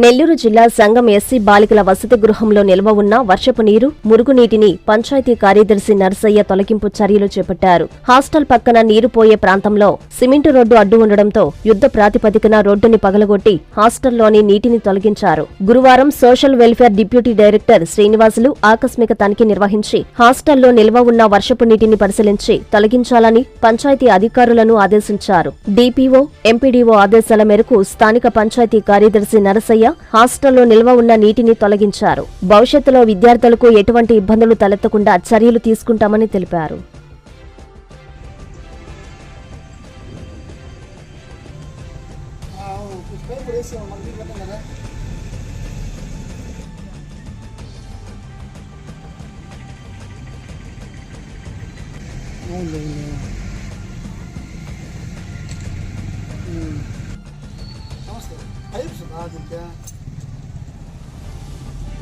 నెల్లూరు జిల్లా సంగం ఎస్సీ బాలికల వసతి గృహంలో నిల్వ ఉన్న వర్షపు నీరు, మురుగునీటిని పంచాయతీ కార్యదర్శి నర్సయ్య తొలగింపు చర్యలు చేపట్టారు. హాస్టల్ పక్కన నీరు పోయే ప్రాంతంలో సిమెంటు రోడ్డు అడ్డు ఉండడంతో యుద్ధ ప్రాతిపదికన రోడ్డుని పగలగొట్టి హాస్టల్లోని నీటిని తొలగించారు. గురువారం social welfare deputy director Srinivasulu ఆకస్మిక తనిఖీ నిర్వహించి హాస్టల్లో నిల్వ ఉన్న వర్షపు నీటిని పరిశీలించి తొలగించాలని పంచాయతీ అధికారులను ఆదేశించారు. డిపిఓ, ఎంపీడీఓ ఆదేశాల మేరకు స్థానిక పంచాయతీ కార్యదర్శి నర్సయ్య హాస్టల్లో నిల్వ ఉన్న నీటిని తొలగించారు. భవిష్యత్తులో విద్యార్థులకు ఎటువంటి ఇబ్బందులు తలెత్తకుండా చర్యలు తీసుకుంటామని తెలిపారు.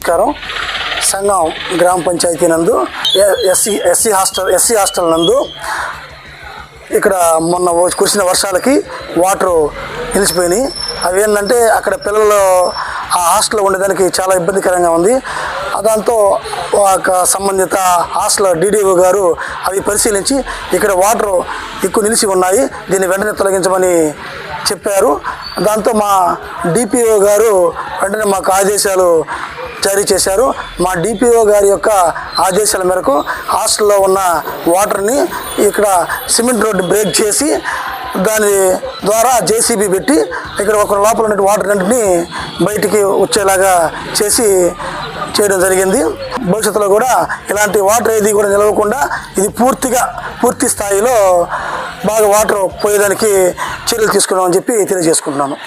నమస్కారం. సంగం గ్రామ పంచాయతీ నందు ఎస్సీ హాస్టల్ నందు ఇక్కడ మొన్న కురిసిన వర్షాలకి వాటర్ నిలిచిపోయినాయి. అవి ఏంటంటే అక్కడ పిల్లలు ఆ హాస్టల్లో ఉండేదానికి చాలా ఇబ్బందికరంగా ఉంది. దాంతో సంబంధిత హాస్టల్ డిడిఓ గారు అవి పరిశీలించి ఇక్కడ వాటర్ ఎక్కువ నిలిచి ఉన్నాయి, దీన్ని వెంటనే తొలగించమని చెప్పారు. దాంతో మా డిపిఓ గారు వెంటనే మాకు ఆదేశాలు జారీ చేశారు. మా డిపిఓ గారి యొక్క ఆదేశాల మేరకు హాస్టల్లో ఉన్న వాటర్ని ఇక్కడ సిమెంట్ రోడ్డు బ్రేక్ చేసి దాని ద్వారా జేసీబీ పెట్టి ఇక్కడ ఒక లోపల ఉన్న వాటర్ అన్నింటినీ బయటికి వచ్చేలాగా చేయడం జరిగింది. భవిష్యత్తులో కూడా ఇలాంటి వాటర్ ఏది కూడా నిలవకుండా ఇది పూర్తి స్థాయిలో బాగా వాటర్ పోయేదానికి చర్యలు తీసుకున్నామని చెప్పి తెలియజేసుకుంటున్నాను.